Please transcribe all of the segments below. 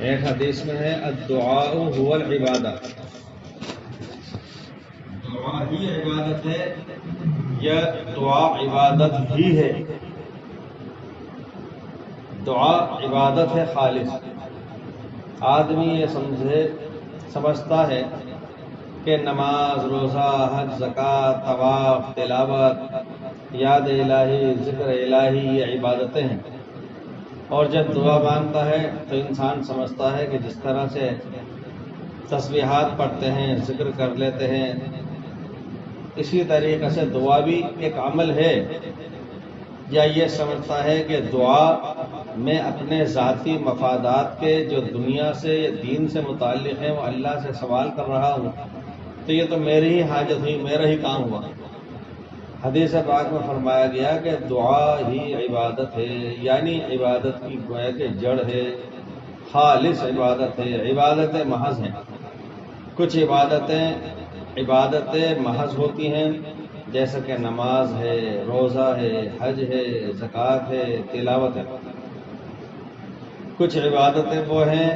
ایک حدیث میں ہے الدعاء هو العبادہ، دعا ہی عبادت ہے یا دعا عبادت ہی ہے؟ دعا عبادت ہے خالص۔ آدمی یہ سمجھتا ہے کہ نماز، روزہ، حج، زکوٰۃ، طواف، تلاوت، یاد الہی، ذکر الہی یہ عبادتیں ہیں، اور جب دعا مانگتا ہے تو انسان سمجھتا ہے کہ جس طرح سے تسبیحات پڑھتے ہیں، ذکر کر لیتے ہیں، اسی طریقے سے دعا بھی ایک عمل ہے، یا یہ سمجھتا ہے کہ دعا میں اپنے ذاتی مفادات کے جو دنیا سے یا دین سے متعلق ہیں وہ اللہ سے سوال کر رہا ہوں، تو یہ تو میری ہی حاجت ہوئی، میرا ہی کام ہوا۔ حدیث پاک میں فرمایا گیا کہ دعا ہی عبادت ہے، یعنی عبادت کی گویا کہ جڑ ہے، خالص عبادت ہے، عبادت محض ہیں۔ کچھ عبادتیں محض ہوتی ہیں، جیسا کہ نماز ہے، روزہ ہے، حج ہے، زکوٰۃ ہے، تلاوت ہے۔ کچھ عبادتیں وہ ہیں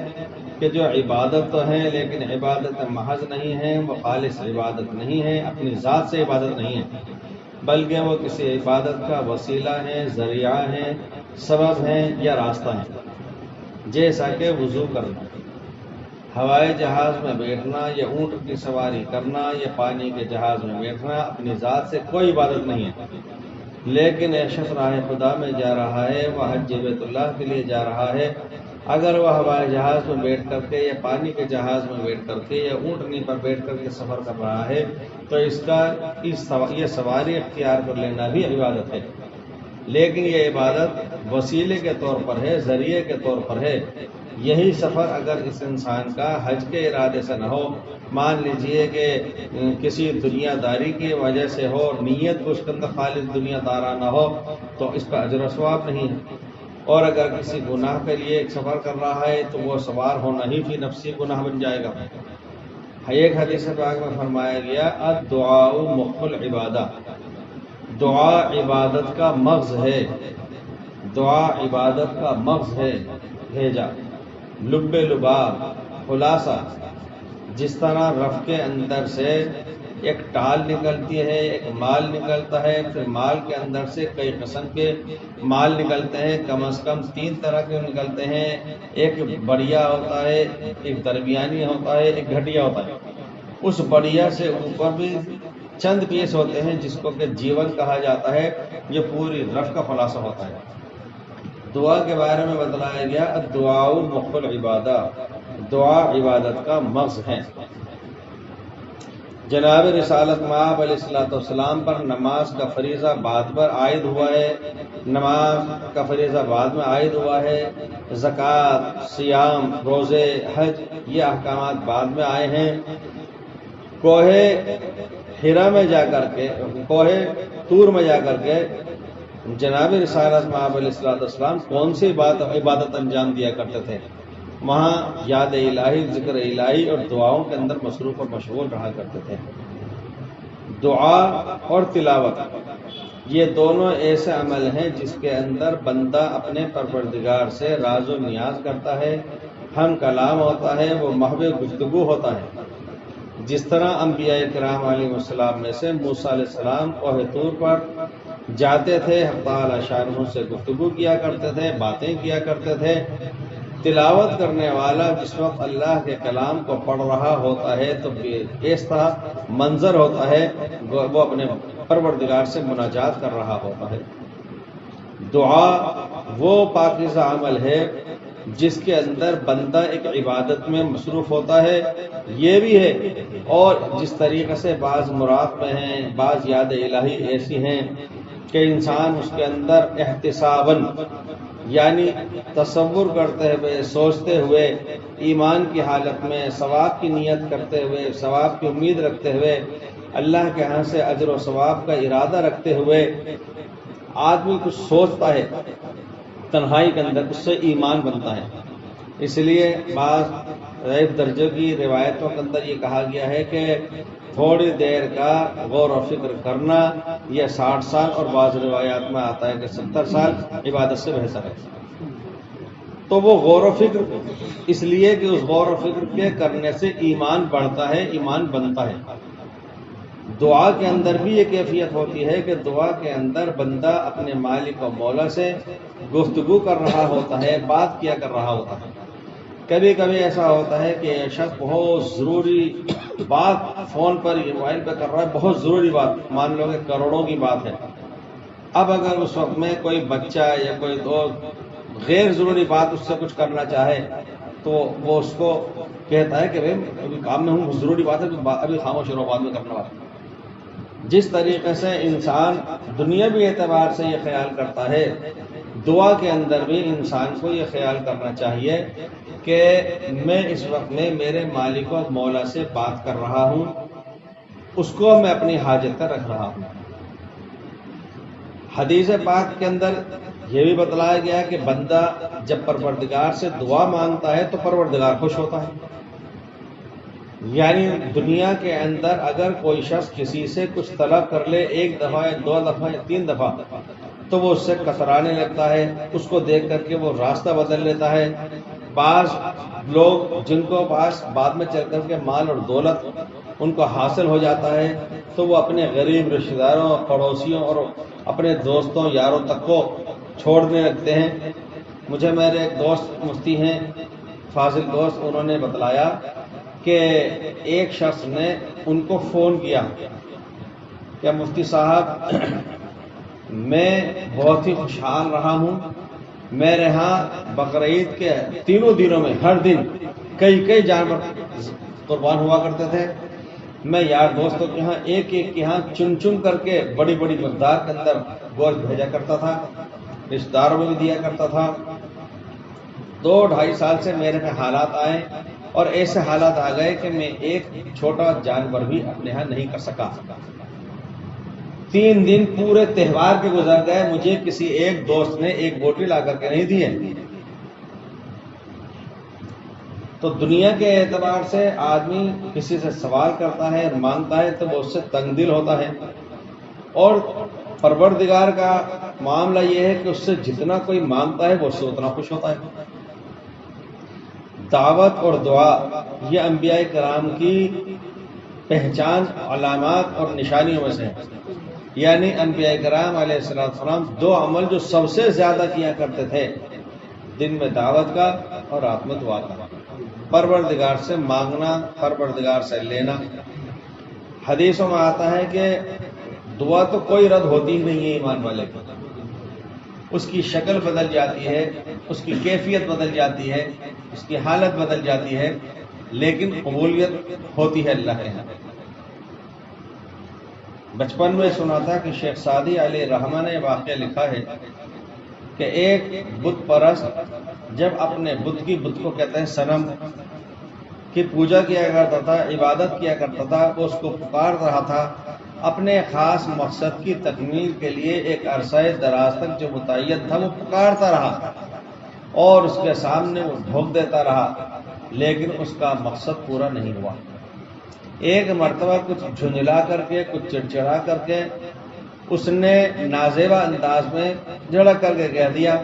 کہ جو عبادت تو ہیں لیکن عبادت محض نہیں ہیں، وہ خالص عبادت نہیں ہے، اپنی ذات سے عبادت نہیں ہے، بلکہ وہ کسی عبادت کا وسیلہ ہیں، ذریعہ ہیں، سبب ہیں یا راستہ ہیں، جیسا کہ وضو کرنا، ہوائی جہاز میں بیٹھنا یا اونٹ کی سواری کرنا یا پانی کے جہاز میں بیٹھنا اپنی ذات سے کوئی عبادت نہیں ہے، لیکن ایک شخص راہ خدا میں جا رہا ہے، وہ حج بیت اللہ کے لیے جا رہا ہے، اگر وہ ہوائی جہاز میں بیٹھ کر کے یا پانی کے جہاز میں بیٹھ کر کے یا اونٹنی پر بیٹھ کر کے سفر کر رہا ہے تو یہ سواری اختیار کر لینا بھی عبادت ہے، لیکن یہ عبادت وسیلے کے طور پر ہے، ذریعے کے طور پر ہے۔ یہی سفر اگر اس انسان کا حج کے ارادے سے نہ ہو، مان لیجئے کہ کسی دنیا داری کی وجہ سے ہو، نیت اس کے اندر خالص دنیا دارانہ ہو، تو اس کا اجر و ثواب نہیں ہے، اور اگر کسی گناہ کے لیے ایک سفر کر رہا ہے تو وہ سوار ہونا ہی فی نفسی گناہ بن جائے گا۔ ایک حدیث پاک میں فرمایا گیا الدعاء مخ العبادہ، دعا عبادت کا مغز ہے، دعا عبادت کا مغز ہے، بھیجا لب لباب، خلاصہ۔ جس طرح رف کے اندر سے ایک ٹال نکلتی ہے، ایک مال نکلتا ہے، پھر مال کے اندر سے کئی قسم کے مال نکلتے ہیں، کم از کم 3 طرح کے نکلتے ہیں، ایک بڑھیا ہوتا ہے، ایک درمیانی ہوتا ہے، ایک گھٹیا ہوتا ہے۔ اس بڑھیا سے اوپر بھی چند پیس ہوتے ہیں جس کو کہ جیون کہا جاتا ہے، جو پوری رف کا خلاصہ ہوتا ہے۔ دعا کے بارے میں بتلایا گیا الدعاء مخ العبادہ، دعا عبادت کا مغز ہے۔ جناب رسالت مآب علیہ السلام پر نماز کا فریضہ بعد پر عائد ہوا ہے، نماز کا فریضہ بعد میں عائد ہوا ہے، زکوٰۃ، صیام، روزے، حج یہ احکامات بعد میں آئے ہیں۔ کوہ حرا میں جا کر کے، کوہ طور میں جا کر کے جناب رسالت مآب علیہ السلام کون سی عبادت انجام دیا کرتے تھے؟ وہاں یاد الہی، ذکر الہی اور دعاؤں کے اندر مصروف اور مشغول رہا کرتے تھے۔ دعا اور تلاوت یہ دونوں ایسے عمل ہیں جس کے اندر بندہ اپنے پروردگار سے راز و نیاز کرتا ہے، ہم کلام ہوتا ہے، وہ محو گفتگو ہوتا ہے۔ جس طرح انبیاء کرام علیہ السلام میں سے موسیٰ علیہ السلام کوہ طور پر جاتے تھے، حق تعالی شانہ سے گفتگو کیا کرتے تھے، باتیں کیا کرتے تھے۔ تلاوت کرنے والا جس وقت اللہ کے کلام کو پڑھ رہا ہوتا ہے تو ایسا منظر ہوتا ہے وہ اپنے پروردگار سے مناجات کر رہا ہوتا ہے۔ دعا وہ پاکیزہ عمل ہے جس کے اندر بندہ ایک عبادت میں مصروف ہوتا ہے، یہ بھی ہے، اور جس طریقے سے بعض مراد میں ہیں، بعض یاد الہی ایسی ہیں کہ انسان اس کے اندر احتساباً یعنی تصور کرتے ہوئے، سوچتے ہوئے، ایمان کی حالت میں ثواب کی نیت کرتے ہوئے، ثواب کی امید رکھتے ہوئے، اللہ کے ہاں سے اجر و ثواب کا ارادہ رکھتے ہوئے آدمی کچھ سوچتا ہے تنہائی کے اندر، اس سے ایمان بنتا ہے۔ اس لیے بعض غیب درجے کی روایتوں کے اندر یہ کہا گیا ہے کہ تھوڑی دیر کا غور و فکر کرنا یہ 60 سال، اور بعض روایات میں آتا ہے کہ 70 سال عبادت سے بہتر ہے۔ تو وہ غور و فکر اس لیے کہ اس غور و فکر کے کرنے سے ایمان بڑھتا ہے، ایمان بنتا ہے۔ دعا کے اندر بھی یہ کیفیت ہوتی ہے کہ دعا کے اندر بندہ اپنے مالک و مولا سے گفتگو کر رہا ہوتا ہے، بات کیا کر رہا ہوتا ہے۔ کبھی کبھی ایسا ہوتا ہے کہ یہ شخص بہت ضروری بات فون پر یا موبائل پہ کر رہا ہے، بہت ضروری بات، مان لو کہ کروڑوں کی بات ہے۔ اب اگر اس وقت میں کوئی بچہ یا کوئی دوست غیر ضروری بات اس سے کچھ کرنا چاہے تو وہ اس کو کہتا ہے کہ بھائی ابھی کام میں ہوں، ضروری بات ہے، ابھی خاموش رہو، بعد میں کرنا بات۔ جس طریقے سے انسان دنیاوی اعتبار سے یہ خیال کرتا ہے، دعا کے اندر بھی انسان کو یہ خیال کرنا چاہیے کہ میں اس وقت میں میرے مالک و مولا سے بات کر رہا ہوں، اس کو میں اپنی حاجت کا رکھ رہا ہوں۔ حدیث پاک کے اندر یہ بھی بتلایا گیا کہ بندہ جب پروردگار سے دعا مانگتا ہے تو پروردگار خوش ہوتا ہے۔ یعنی دنیا کے اندر اگر کوئی شخص کسی سے کچھ طلب کر لے، ایک دفعہ یا دو دفعہ یا تین دفعہ، تو وہ اس سے کترانے لگتا ہے، اس کو دیکھ کر کے وہ راستہ بدل لیتا ہے۔ بعض لوگ جن کو پاس بعد میں چل کر کے مال اور دولت ان کو حاصل ہو جاتا ہے تو وہ اپنے غریب رشتہ داروں، پڑوسیوں اور اپنے دوستوں یاروں تک کو چھوڑنے لگتے ہیں۔ مجھے میرے ایک دوست مفتی ہیں، فاضل دوست، انہوں نے بتلایا کہ ایک شخص نے ان کو فون کیا کہ مفتی صاحب میں بہت ہی خوشحال رہا ہوں، میرے ہاں بقرعید کے تینوں دنوں میں ہر دن کئی جانور قربان ہوا کرتے تھے۔ میں یار دوستوں کے ہاں ایک کے ہاں چن کر کے بڑی مقدار کے اندر گوشت بھیجا کرتا تھا، رشتہ داروں میں بھی دیا کرتا تھا۔ 2-2.5 سال سے میرے میں حالات آئے اور ایسے حالات آ گئے کہ میں ایک چھوٹا جانور بھی اپنے ہاں نہیں کر سکا۔ 3 دن پورے تہوار کے گزر گئے، مجھے کسی ایک دوست نے ایک بوٹی لا کر کے نہیں دی ہے۔ تو دنیا کے اعتبار سے آدمی کسی سے سوال کرتا ہے، مانگتا ہے تو وہ اس سے تنگ دل ہوتا ہے، اور پروردگار کا معاملہ یہ ہے کہ اس سے جتنا کوئی مانگتا ہے وہ اس سے اتنا خوش ہوتا ہے۔ دعوت اور دعا یہ انبیاء کرام کی پہچان، علامات اور نشانیوں میں سے ہے۔ یعنی انبیاء کرام علیہ السلام 2 عمل جو سب سے زیادہ کیا کرتے تھے، دن میں دعوت کا اور رات میں دعا کا، پروردگار سے مانگنا، پروردگار سے لینا۔ حدیثوں میں آتا ہے کہ دعا تو کوئی رد ہوتی ہی نہیں ہے ایمان والے کی، اس کی شکل بدل جاتی ہے، اس کی کیفیت بدل جاتی ہے، اس کی حالت بدل جاتی ہے، لیکن قبولیت ہوتی ہے اللہ کے ہاں۔ بچپن میں سنا تھا کہ شیخ سعدی علیہ رحمہ نے واقعہ لکھا ہے کہ ایک بت پرست جب اپنے بت کو کہتے ہیں صنم کی پوجا کیا کرتا تھا، عبادت کیا کرتا تھا، وہ اس کو پکار رہا تھا اپنے خاص مقصد کی تکمیل کے لیے، ایک عرصہ دراز تک جو متعین تھا وہ پکارتا رہا اور اس کے سامنے وہ ڈھوک دیتا رہا، لیکن اس کا مقصد پورا نہیں ہوا۔ ایک مرتبہ کچھ جھنجلا کر کے، کچھ چڑچڑا کر کے اس نے نازیبا انداز میں جھڑک کر کے کہہ دیا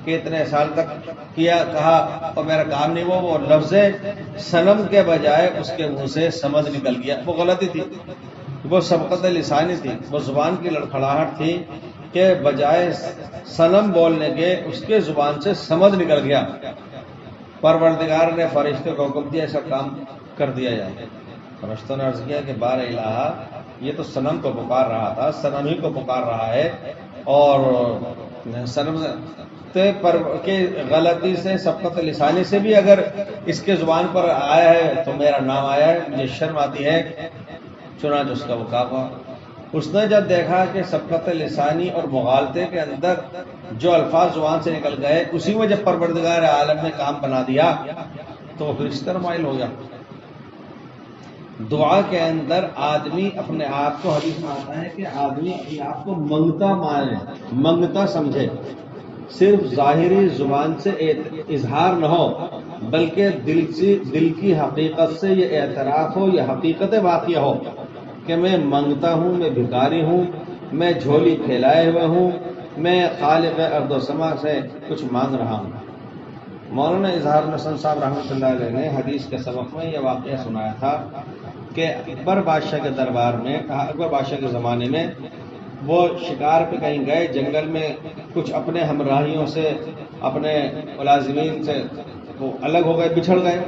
کہ اتنے سال تک کہا اور میرا کام نہیں ہوا، وہ لفظ صنم کے بجائے اس کے منہ سے سمجھ نکل گیا۔ وہ غلطی تھی، وہ سبقت لسانی تھی، وہ زبان کی لڑکھڑاہٹ تھی کہ بجائے صنم بولنے کے اس کے زبان سے سمجھ نکل گیا۔ پروردگار نے فرشتے کو حکم دیا ایسا کام کر دیا جائے۔ فرشتوں نے عرض کیا کہ بار الہ، یہ تو صنم کو پکار رہا تھا، صنم ہی کو پکار رہا ہے، اور صنم کے غلطی سے سبقت لسانی سے بھی اگر اس کے زبان پر آیا ہے تو میرا نام آیا ہے، مجھے شرم آتی ہے۔ چنانچہ اس کا وقاف ہوا۔ اس نے جب دیکھا کہ سبقت لسانی اور مغالطے کے اندر جو الفاظ زبان سے نکل گئے اسی میں جب پروردگار عالم نے کام بنا دیا تو وہ پھر اس طرح مائل ہو گیا۔ دعا کے اندر آدمی اپنے آپ کو، حدیث میں آتا ہے کہ آدمی اپنے آپ کو منگتا مانے، منگتا سمجھے، صرف ظاہری زبان سے اظہار نہ ہو بلکہ دل کی حقیقت سے یہ اعتراف ہو، یہ حقیقت واقعہ ہو کہ میں منگتا ہوں، میں بھکاری ہوں، میں جھولی پھیلائے ہوئے ہوں، میں خالق ارض و سما سے کچھ مانگ رہا ہوں۔ مولانا اظہار الحسن صاحب رحمۃ اللہ علیہ نے حدیث کے سبق میں یہ واقعہ سنایا تھا کہ اکبر بادشاہ کے دربار میں، اکبر بادشاہ کے زمانے میں وہ شکار پہ کہیں گئے جنگل میں، کچھ اپنے ہمراہیوں سے، اپنے ملازمین سے وہ الگ ہو گئے، بچھڑ گئے۔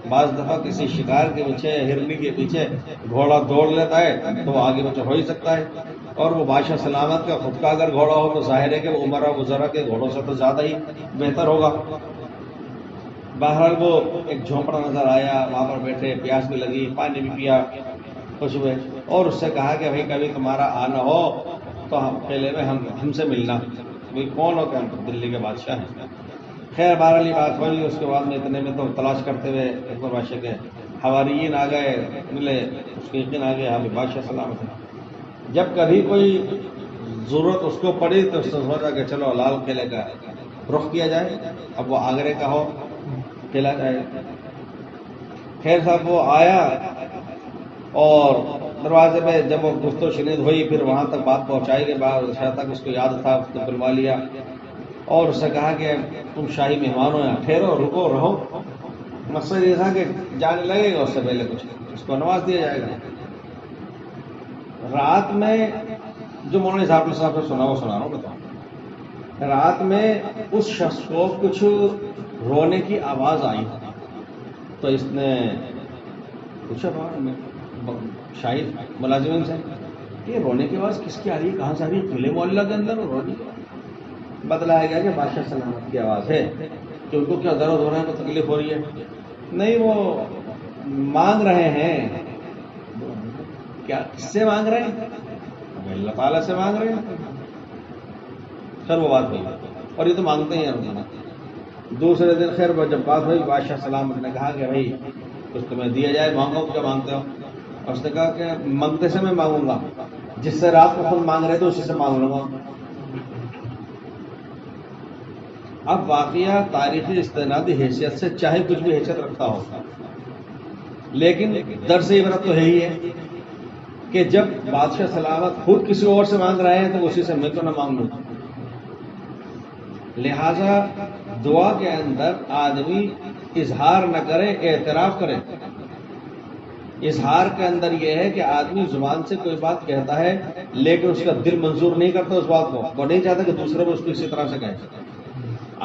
بعض دفعہ کسی شکار کے پیچھے، ہرنی کے پیچھے گھوڑا دوڑ لیتا ہے تو وہ آگے پیچھے ہو ہی سکتا ہے، اور وہ بادشاہ سلامت کا خود کا اگر گھوڑا ہو تو ظاہر ہے کہ وہ عمرہ گزرا کے گھوڑوں سے تو زیادہ ہی بہتر ہوگا۔ بہرحال وہ ایک جھونپڑا نظر آیا، وہاں پر بیٹھے، پیاس بھی لگی، پانی بھی پیا، خوش ہوئے، اور اس سے کہا کہ بھائی کبھی تمہارا آنا ہو تو قلعے میں ہم سے ملنا۔ بھائی کون ہو کہ ہم دلی کے بادشاہ ہیں۔ خیر بہرحال یہ بات بنی، اس کے بعد میں اتنے میں تو تلاش کرتے ہوئے اکبر بادشاہ کے حواریین آ گئے، ملے، اس کے یقین آ گئے ہاں بادشاہ سلامت ہے۔ جب کبھی کوئی ضرورت اس کو پڑی تو اس نے سوچا کہ چلو لال قلعے کا رخ کیا جائے، اب وہ آگرے کا ہو قلعہ جائے۔ خیر صاحب وہ آیا اور دروازے پہ جب وہ گفت و شنید ہوئی، پھر وہاں تک بات پہنچائی کہ بادشاہ تک اس کو یاد تھا، اس نے بلوا لیا اور اس سے کہا کہ تم شاہی مہمان ہو، یہاں ٹھہرو، رکو، رہو۔ مقصد یہ تھا کہ جانے لگے گا اس سے پہلے کچھ اس کو نواز دیا جائے گا۔ رات میں جو مولانا اظہار صاحب نے سنا وہ سنا رہا ہوں، بتاؤں۔ رات میں اس شخص کو کچھ رونے کی آواز آئی تو اس نے پوچھا شاہی ملازمین سے یہ رونے کی آواز کس کی آ رہی ہے، کہاں سے آ رہی ہے؟ قلعے محلہ کے اندر رونے کی آواز؟ بتلایا گیا کہ بادشاہ سلامت کی آواز ہے، کہ ان کو کیا درد ہو رہا ہے، کو تکلیف ہو رہی ہے؟ نہیں، وہ مانگ رہے ہیں۔ کیا کس سے مانگ رہے ہیں؟ اللہ تعالیٰ سے مانگ رہے ہیں۔ خیر وہ بات ہوئی، اور یہ تو مانگتے ہی ہیں۔ دوسرے دن خیر جب بات ہوئی، بادشاہ سلامت نے کہا کہ بھائی کچھ تمہیں دیا جائے، مانگو، کیا مانگتے ہو؟ اور اس نے کہا کہ منگتے سے میں مانگوں گا، جس سے رات کو خود مانگ رہے تھے اسی سے مانگ لوں گا۔ اب واقعہ تاریخی استنادی حیثیت سے چاہے کچھ بھی حیثیت رکھتا ہو، لیکن درس عبرت تو ہے ہی ہے کہ جب بادشاہ سلامت خود کسی اور سے مانگ رہے ہیں تو اسی سے میں تو نہ مانگ لوں۔ لہذا دعا کے اندر آدمی اظہار نہ کرے، اعتراف کرے۔ اظہار کے اندر یہ ہے کہ آدمی زبان سے کوئی بات کہتا ہے لیکن اس کا دل منظور نہیں کرتا اس بات کو، وہ نہیں چاہتا کہ دوسرے کو اس کو اسی طرح سے کہے۔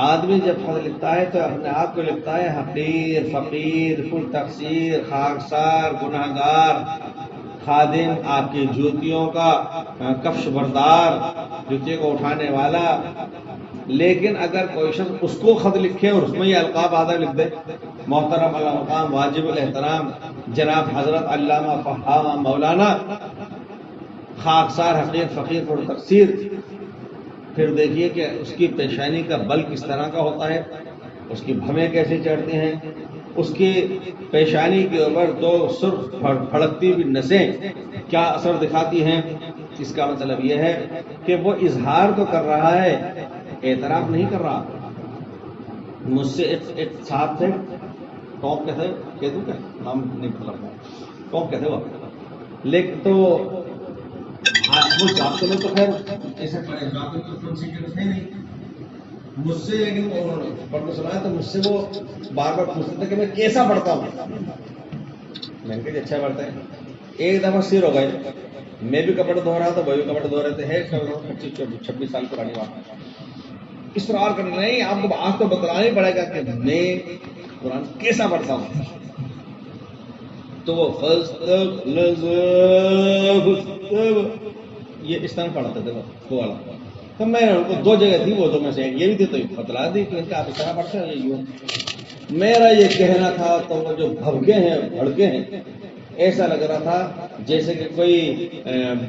آدمی جب خط لکھتا ہے تو اپنے آپ کو لکھتا ہے حقیر، فقیر، کل تقصیر، خاکسار، گناہگار، خادم، آپ کی جوتیوں کا کفش بردار، جوتے کو اٹھانے والا۔ لیکن اگر کوئی شخص اس کو خط لکھے اور اس میں یہ القاب آدھا لکھ دے، محترم علی مقام، واجب الاحترام جناب حضرت علامہ فہامہ مولانا، خاکسار، حقیر، فقیر، پر تقصیر، پھر دیکھیے کہ اس کی پیشانی کا بل کس طرح کا ہوتا ہے، اس کی بھویں کیسے چڑھتی ہیں، اس کی پیشانی کے اوپر دو سرخ پھڑکتی ہوئی نسیں کیا اثر دکھاتی ہیں۔ اس کا مطلب یہ ہے کہ وہ اظہار تو کر رہا ہے، اعتراف نہیں کر رہا۔ مجھ سے ایک صاحب تھے، ٹوپ کے تھے، کہہ دوں کیا نام نہیں پتا لگتا، ٹوپ کے تھے وہ، لیکن تو وہ جاتے میں تو خیر ایسے تھے نہیں مجھ سے، لیکن پڑھنا سنا تو مجھ سے وہ بار بار پوچھتے تھے کہ میں کیسا پڑھتا ہوں۔ میں نے کہا اچھا پڑھتا ہے۔ ایک دفعہ سیر ہو گئے، میں بھی کپڑے دھو رہا تھا، وہ بھی کپڑے دھو رہے تھے، ہے 25-26 سال پرانی بات۔ اصرار کرنا نہیں، آپ کو آج تو بتلانا ہی پڑے گا کہ میں قرآن کیسا پڑھتا ہوں۔ تو وہ یہ اس طرح پڑھتے تھے وہ والا۔ تو میں ان کو دو جگہ تھی، وہ دو میں سے یہ بھی تھی تو بتلا دی کہ آپ اس طرح پڑھتے ہیں۔ یہ میرا یہ کہنا تھا تو وہ جو بھڑکے ہیں، بھڑکے ہیں، ایسا لگ رہا تھا جیسے کہ کوئی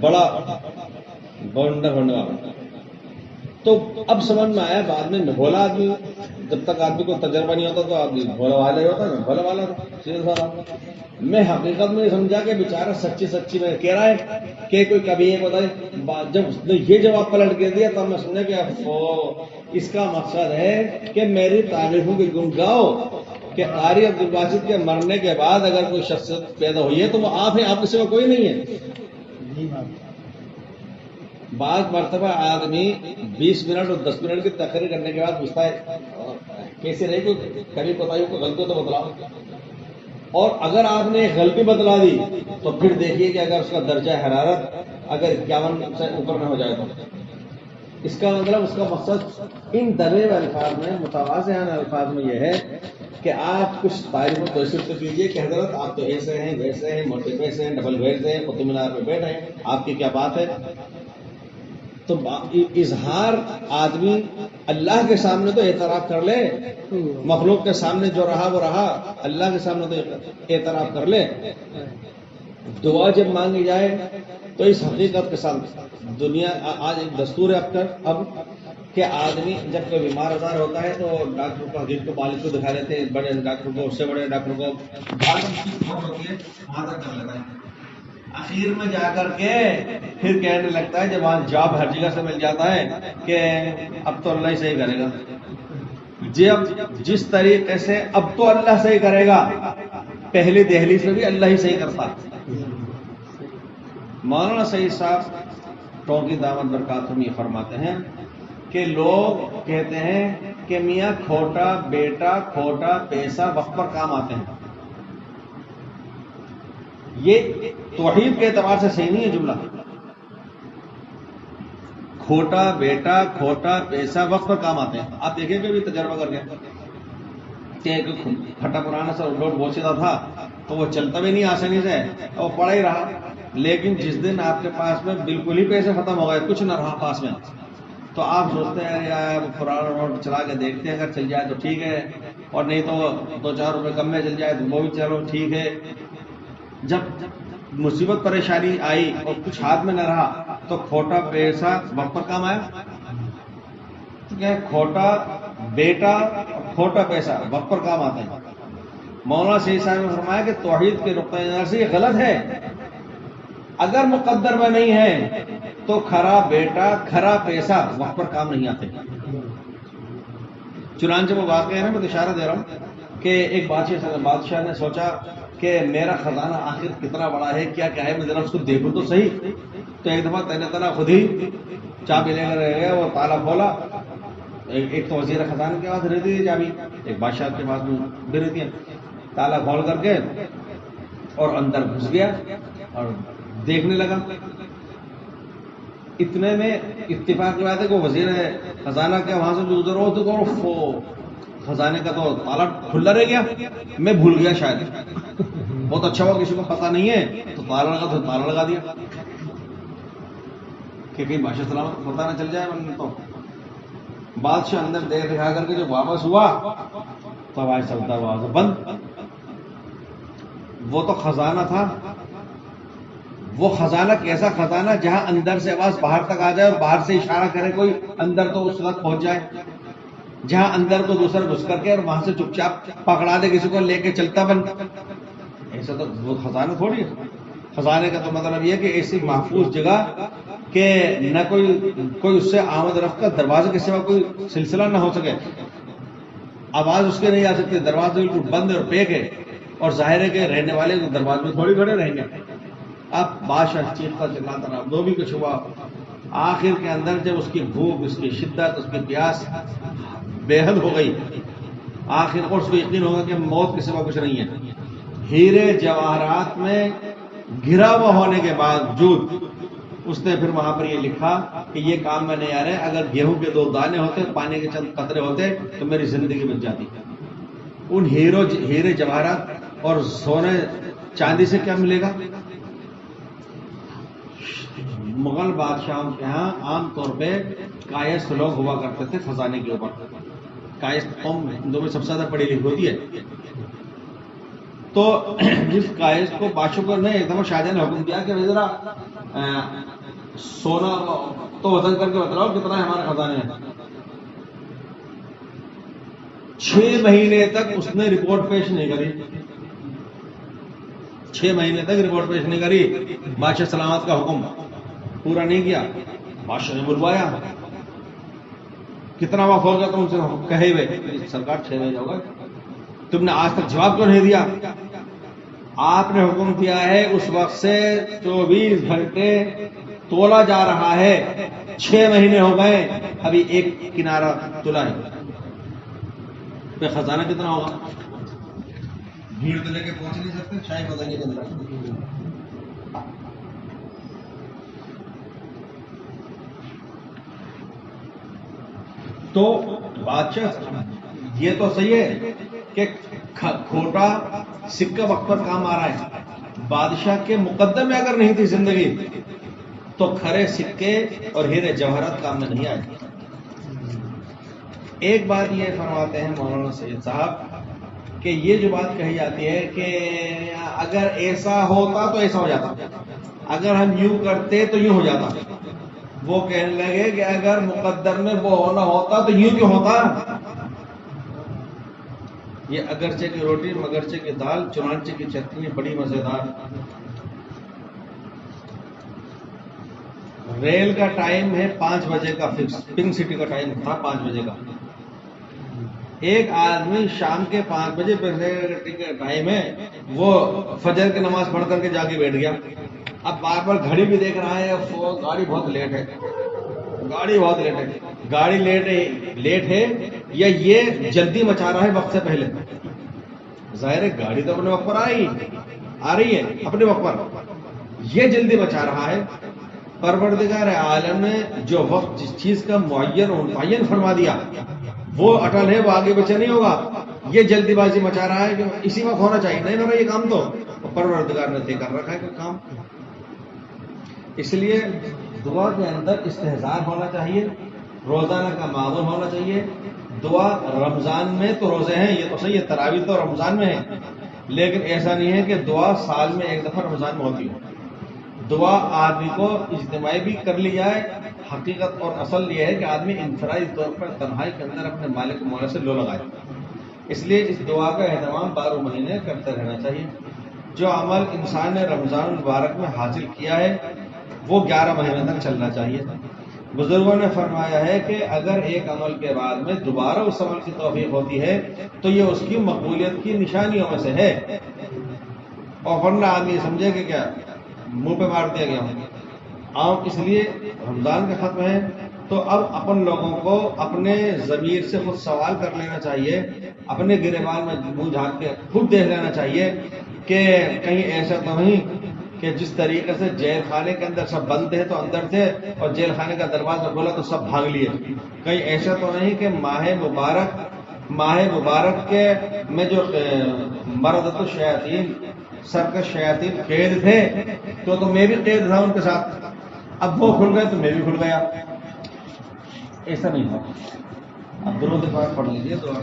بڑا باؤنڈر ہونے والا۔ تو اب سمجھ میں آیا بعد میں بھولا آدمی، جب تک آدمی کو تجربہ نہیں ہوتا تو آدمی بھولا والا ہی ہوتا ہے، بھولا والا تھا۔ میں حقیقت میں سمجھا کہ بیچارہ سچی میں کہہ رہا ہے کہ کوئی کبھی یہ بتائے۔ جب اس نے یہ جواب پلٹ کے دیا تب میں سمجھا کہ اس کا مقصد ہے کہ میری تعریفوں کی گن گاؤ کہ قاری عبد الباسط کے مرنے کے بعد اگر کوئی شخصیت پیدا ہوئی ہے تو وہ آپ ہیں، آپ کسی کو کوئی نہیں ہے۔ بعض مرتبہ آدمی 20 منٹ اور 10 منٹ کی تقریر کرنے کے بعد پوچھتا ہے کیسے رہے گی؟ کبھی کوتاہی کو غلطی تو بتلاؤ. اور اگر آپ نے غلطی بتلا دی تو پھر دیکھیے کہ اگر اس کا درجہ حرارت اگر 51 سے اوپر نہ ہو جائے تو اس کا مطلب اس کا مقصد ان دبے ہوئے الفاظ میں متواضعانہ الفاظ میں یہ ہے کہ آپ کچھ تعریف و توصیف تو کیجیے کہ حضرت آپ تو ایسے ہیں ویسے ہیں موٹے ویسے ہیں ڈبل ویز ہیں قطب مینار پہ بیٹھے ہیں آپ کی کیا بات ہے. تو اظہار آدمی اللہ کے سامنے تو اعتراف کر لے, مخلوق کے سامنے جو رہا وہ رہا, اللہ کے سامنے تو اعتراف کر لے. دعا جب مانگی جائے تو اس حقیقت کے ساتھ دنیا آج ایک دستور ہے اب کہ آدمی جب کوئی بیمار آزار ہوتا ہے تو ڈاکٹر کو حقیقت کو مالک کو دکھا دیتے ہیں, بڑے ڈاکٹر کو, اس سے بڑے ڈاکٹر کو وہاں تک کر لیتا ہے. اخیر میں جا کر کے پھر کہنے لگتا ہے جب وہاں جاب ہر جگہ سے مل جاتا ہے کہ اب تو اللہ ہی صحیح کرے گا. جب جس طریقے سے اب تو اللہ صحیح کرے گا, پہلی دہلی سے بھی اللہ ہی صحیح کرتا. مولانا سعید صاحب ٹونکی دامت برکاتہم یہ فرماتے ہیں کہ لوگ کہتے ہیں کہ میاں کھوٹا بیٹا کھوٹا پیسہ وقت پر کام آتے ہیں. یہ توحید کے اعتبار سے صحیح نہیں ہے جملہ. کھوٹا بیٹا کھوٹا پیسہ وقت پر کام آتے ہیں. آپ دیکھیں کہ بھی تجربہ کر کے کہ ایک پھٹا پرانا سا لوٹ بہت سیدھا تھا تو وہ چلتا بھی نہیں آسانی سے, وہ پڑا ہی رہا. لیکن جس دن آپ کے پاس میں بالکل ہی پیسے ختم ہو گئے, کچھ نہ رہا پاس میں, تو آپ سوچتے ہیں یار پرانا نوٹ چلا کے دیکھتے ہیں, اگر چل جائے تو ٹھیک ہے, اور نہیں تو 2-4 روپے کم میں چل جائے تو وہ بھی چلو ٹھیک ہے. جب مصیبت پریشانی آئی اور کچھ ہاتھ میں نہ رہا تو کھوٹا پیسہ وقت پر کام آیا. کھوٹا بیٹا کھوٹا پیسہ وقت پر کام آتا ہے. مولانا سعید صاحب نے فرمایا کہ توحید کے نقطۂ نظر سے یہ غلط ہے. اگر مقدر میں نہیں ہے تو کھرا بیٹا کھرا پیسہ وقت پر کام نہیں آتے. چنانچہ وہ واقعہ ہے, میں اشارہ دے رہا ہوں کہ ایک بادشاہ نے سوچا کہ میرا خزانہ آخر کتنا بڑا ہے, کیا کیا ہے, میں ذرا اس کو دیکھوں تو صحیح. تو ایک دفعہ تعالیٰ خود ہی چابی لے کر گیا, وہ تالا کھولا. ایک تو وزیر خزانہ کے پاس رہتی ہے چابی, ایک بادشاہ کے پاس بھی رہتی ہے. تالا کھول کر کے اور اندر گھس گیا اور دیکھنے لگا. اتنے میں اتفاق کی بات ہے کہ وزیر خزانہ کے وہاں سے جو ادھر ہو خزانے کا تو تالا کھلا رہ گیا. میں بھول گیا شاید, بہت اچھا ہوا کسی کو پتا نہیں ہے تو تالا لگا دیا کہ کہیں بادشاہ سلامت پتہ نہ چل جائے. تو بادشاہ اندر دیکھ دکھا کر کے جو واپس ہوا تو آواز چلتا ہوا بند. وہ تو خزانہ تھا, وہ خزانہ کیسا خزانہ جہاں اندر سے آواز باہر تک آ جائے اور باہر سے اشارہ کرے کوئی, اندر تو اس وقت پہنچ جائے. جہاں اندر تو دوسرا گھس کر کے اور وہاں سے چپ چاپ پکڑا دے کسی کو لے کے چلتا بن. ایسا تو وہ خزانہ تھوڑی ہے. خزانے کا تو مطلب یہ کہ ایسی محفوظ جگہ کہ نہ کوئی اس سے آمد رفت کا دروازے کے سوا کوئی سلسلہ نہ ہو سکے, آواز اس کے نہیں آ سکتی, دروازے بالکل بند اور پیک ہے, اور ظاہر ہے کہ رہنے والے دروازے میں تھوڑی کھڑے رہیں گے. اب بادشاہ چیختا چلاتا رہا, وہ بھی کچھ ہوا. آخر کے اندر جب اس کی بھوک, اس کی شدت, اس کی پیاس بے حد ہو گئی, آخر اور اس کو یقین ہوگا کہ موت کے سوا کچھ نہیں ہے. ہیرے جواہرات میں گھرا ہوا ہونے کے باوجود اس نے پھر وہاں پر یہ لکھا کہ یہ کام میں نہیں آ رہے, اگر گیہوں کے 2 دانے ہوتے, پانی کے چند قطرے ہوتے تو میری زندگی بچ جاتی. ان ہیرے جواہرات اور سونے چاندی سے کیا ملے گا؟ مغل بادشاہوں کے ہاں عام طور پہ کائست لوگ ہوا کرتے تھے خزانے کے اوپر. کائست قوم ہندوؤں میں سب سے زیادہ پڑھی لکھی ہوتی ہے. تو جس کائست کو بادشاہ کو نے ایک دفعہ شاہجہاں نے حکم دیا کہ ذرا سونا تو وزن کر کے بتلاؤ کتنا ہے ہمارے خزانے میں. 6 مہینے تک اس نے رپورٹ پیش نہیں کری. 6 مہینے تک رپورٹ پیش نہیں کری. بادشاہ سلامت کا حکم پورا نہیں کیا. بادشاہ نے بلوایا, کتنا وقت ہو گیا تم سے کہے ہوئے؟ سرکار 6 مہینے ہو گئے, تم نے آج تک جواب کیوں نہیں دیا؟ آپ نے حکم دیا ہے اس وقت سے 24 گھنٹے تولا جا رہا ہے, 6 مہینے ہو گئے, ابھی ایک کنارہ تلا ہے. پہ خزانہ کتنا ہوگا؟ بھیڑ تو لے کے پہنچ نہیں سکتے شاہی خزانے کے اندر. تو بادشاہ یہ تو صحیح ہے کہ کھوٹا سکہ وقت پر کام آ رہا ہے. بادشاہ کے مقدم میں اگر نہیں تھی زندگی تو کھرے سکے اور ہیرے جواہرات کام میں نہیں آئے. ایک بات یہ فرماتے ہیں مولانا سید صاحب کہ یہ جو بات کہی جاتی ہے کہ اگر ایسا ہوتا تو ایسا ہو جاتا, اگر ہم یوں کرتے تو یوں ہو جاتا. وہ کہنے لگے کہ اگر مقدر میں وہ ہونا ہوتا تو یوں کیوں ہوتا. یہ اگرچہ کی روٹی مگرچہ کی دال چنانچہ کی چٹنی بڑی مزیدار. ریل کا ٹائم ہے 5 بجے کا فکس, پنک سٹی کا ٹائم تھا 5 بجے کا. ایک آدمی شام کے 5 بجے کا ٹائم ہے, وہ فجر کی نماز پڑھ کر کے جا کے بیٹھ گیا. اب بار بار گھڑی بھی دیکھ رہا ہے, گاڑی بہت لیٹ ہے, گاڑی بہت لیٹ ہے. گاڑی لیٹ ہے یا یہ جلدی مچا رہا ہے وقت سے پہلے؟ ظاہر ہے گاڑی تو اپنے وقت پر آ رہی ہے اپنے وقت پر, یہ جلدی مچا رہا ہے. پروردگار عالم نے جو وقت جس چیز کا معین فرما دیا وہ اٹل ہے, وہ آگے پیچھے نہیں ہوگا. یہ جلدی بازی مچا رہا ہے کہ اسی وقت ہونا چاہیے, نہیں ہونا یہ کام تو پروردگار نے طے کر رکھا ہے کہ کام. اس لیے دعا کے اندر استحضار ہونا چاہیے, روزانہ کا معمول ہونا چاہیے. دعا رمضان میں تو روزے ہیں, یہ تو صحیح ہے, تراویح تو رمضان میں ہے, لیکن ایسا نہیں ہے کہ دعا سال میں ایک دفعہ رمضان میں ہوتی ہے. دعا آدمی کو اجتماعی بھی کر لی جائے. حقیقت اور اصل یہ ہے کہ آدمی انفرادی طور پر تنہائی کے اندر اپنے مالک مولا سے لو لگائے. اس لیے اس دعا کا اہتمام 12 مہینے کرتے رہنا چاہیے. جو عمل انسان نے رمضان المبارک میں حاصل کیا ہے وہ 11 مہینے تک چلنا چاہیے. بزرگوں نے فرمایا ہے کہ اگر ایک عمل کے بعد میں دوبارہ اس عمل کی توفیق ہوتی ہے تو یہ اس کی مقبولیت کی نشانیوں میں سے ہے. اور ورنہ آدمی سمجھے کہ کیا منہ پہ مار دیا گیا ہوں. اس لیے رمضان کا ختم ہے تو اب اپن لوگوں کو اپنے ضمیر سے خود سوال کر لینا چاہیے, اپنے گریبان میں منہ جھانک کے خود دیکھ لینا چاہیے کہ کہیں ایسا تو نہیں کہ جس طریقے سے جیل خانے کے اندر سب بند تھے تو اندر تھے اور جیل خانے کا دروازہ کھولا تو سب بھاگ لیے. کہیں ایسا تو نہیں کہ ماہ مبارک کے میں جو مردۃ الشیاطین سرکش شیاطین قید تھے تو میں بھی قید تھا ان کے ساتھ, اب وہ کھل گئے تو میں بھی کھل گیا. ایسا نہیں ہوا. اب درود پاک پڑھ لیجیے تو